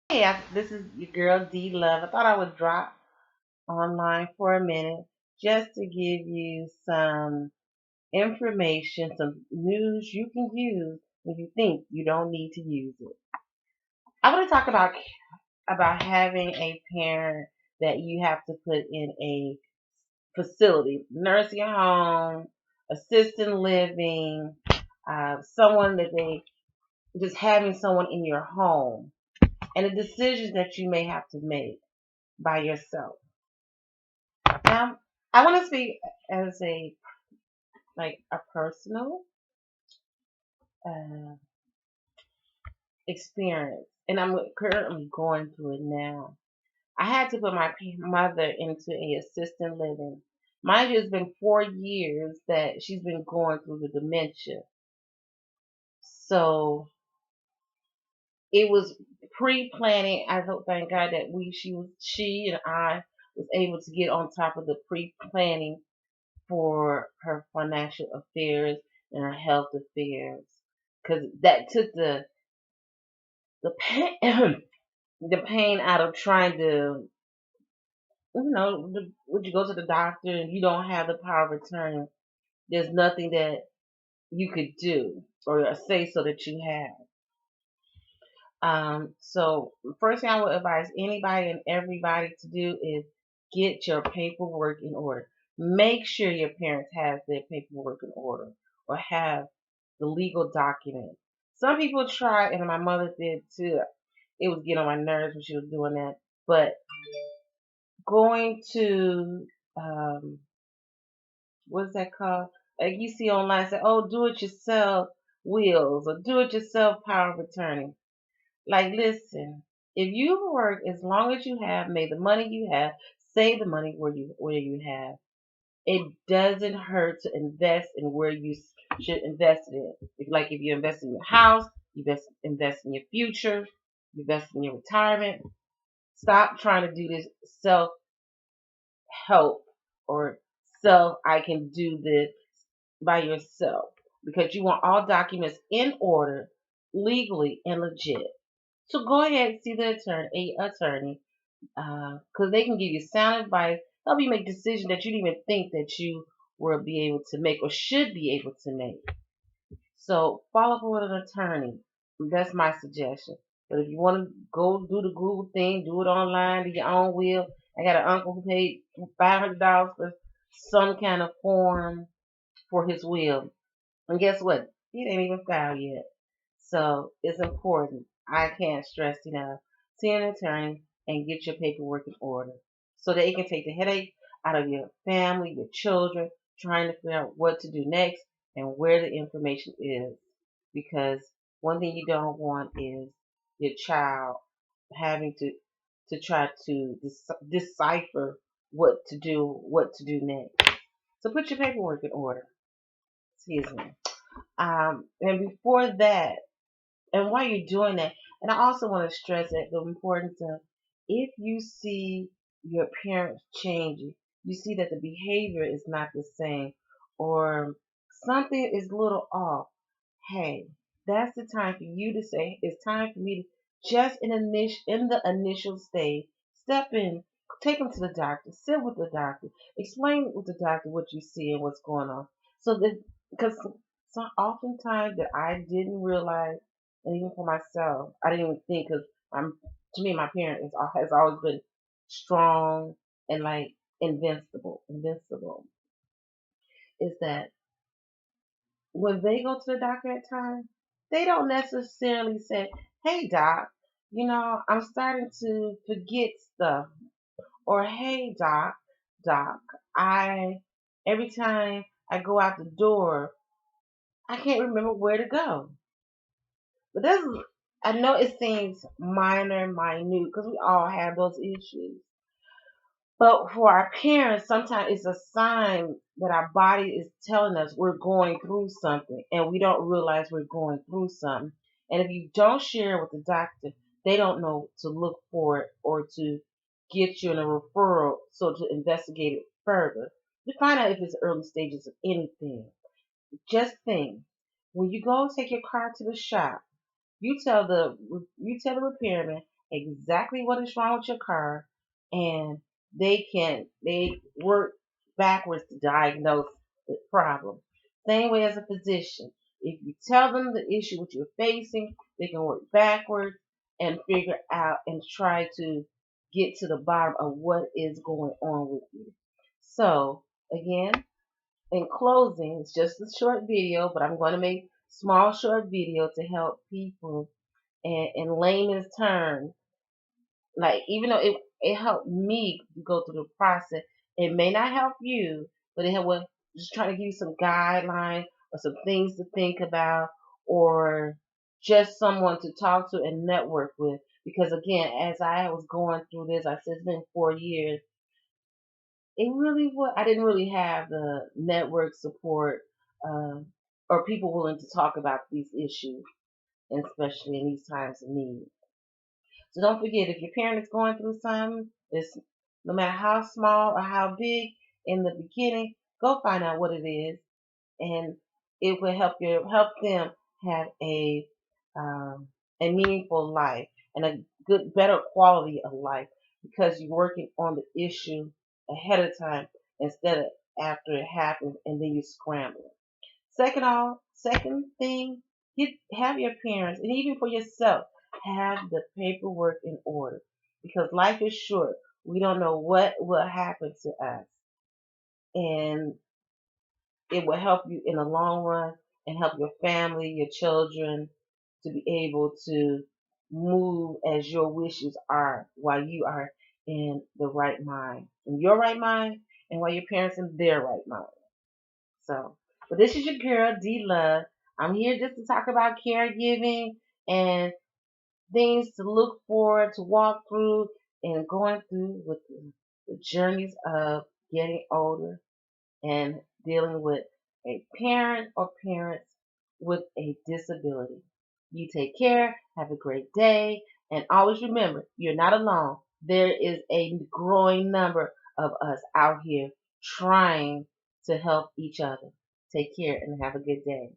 Hey, this is your girl D Love. I thought I would drop online for a minute just to give you some information, some news you can use when you think you don't need to use it. I want to talk about having a parent that you have to put in a facility, nursing home, assisted living, someone that they just having someone in your home, and the decisions that you may have to make by yourself. I want to speak as a personal uh, experience, and I'm currently going through it now. I had to put my mother into a assisted living. Mind you, it's been 4 years that she's been going through the dementia. So it was pre-planning. I hope, thank God, that she and I was able to get on top of the pre-planning for her financial affairs and her health affairs, because that took the pain the pain out of trying to, when you go to the doctor and you don't have the power of attorney, there's nothing that you could do or say so that you have. So first thing I would advise anybody and everybody to do is get your paperwork in order. Make sure your parents have their paperwork in order or have the legal documents. Some people try, and my mother did too. It was getting on my nerves when she was doing that. But going to what's that called? Like you see online, say, "Oh, do it yourself wills or do it yourself power of attorney." Like, listen, if you work as long as you have, made the money you have, save the money where you have. It doesn't hurt to invest in where you should invest it in. Like if you invest in your house, you invest in your future, you invest in your retirement. Stop trying to do this self help or self. I can do this by yourself because you want all documents in order, legally and legit. So go ahead and see the attorney, because they can give you sound advice, help you make decisions that you didn't even think that you will be able to make or should be able to make. So follow up with an attorney. That's my suggestion. But if you want to go do the Google thing, do it online, do your own will. I got an uncle who paid $500 for some kind of form for his will. And guess what? It ain't even filed yet. So it's important. I can't stress enough. See an attorney and get your paperwork in order so that it can take the headache out of your family, your children, trying to figure out what to do next and where the information is. Because one thing you don't want is your child having to try to decipher what to do next. So put your paperwork in order. Excuse me. And before that, and while you're doing that, and I also want to stress that the importance of, if you see your parents changing, you see that the behavior is not the same, or something is a little off. Hey, that's the time for you to say, it's time for me to just in the initial stage, step in, take them to the doctor, sit with the doctor, explain with the doctor what you see and what's going on. So that, because oftentimes that I didn't realize, and even for myself, I didn't even think, because to me, my parent has always been strong and like invincible. Is that when they go to the doctor at times, they don't necessarily say, "Hey doc, I'm starting to forget stuff," or "Hey doc, I every time I go out the door, I can't remember where to go." But I know it seems minute, because we all have those issues. But for our parents, sometimes it's a sign that our body is telling us we're going through something and we don't realize we're going through something. And if you don't share with the doctor, they don't know to look for it or to get you in a referral so to investigate it further to find out if it's early stages of anything. Just think, when you go take your car to the shop, you tell the repairman, exactly what is wrong with your car, and they work backwards to diagnose the problem. Same way as a physician. If you tell them the issue which you're facing, they can work backwards and figure out and try to get to the bottom of what is going on with you. So again, in closing, it's just a short video, but I'm going to make small short video to help people and in layman's terms, like even though it helped me go through the process, it may not help you, but it will just try to give you some guidelines or some things to think about, or just someone to talk to and network with. Because again, as I was going through this, I said it's been 4 years. It really was. I didn't really have the network support, um, or people willing to talk about these issues, and especially in these times of need. So don't forget, if your parent is going through something, it's no matter how small or how big in the beginning, go find out what it is, and it will help them have a meaningful life and a good, better quality of life because you're working on the issue ahead of time instead of after it happens and then you scramble. Second thing, have your parents, and even for yourself, have the paperwork in order because life is short. We don't know what will happen to us, and it will help you in the long run and help your family, your children, to be able to move as your wishes are while you are in the right mind, in your right mind, and while your parents in their right mind. So, but this is your girl, D Love. I'm here just to talk about caregiving and things to look forward to walk through and going through with the journeys of getting older and dealing with a parent or parents with a disability. You take care, have a great day, and always remember you're not alone. There is a growing number of us out here trying to help each other. Take care and have a good day.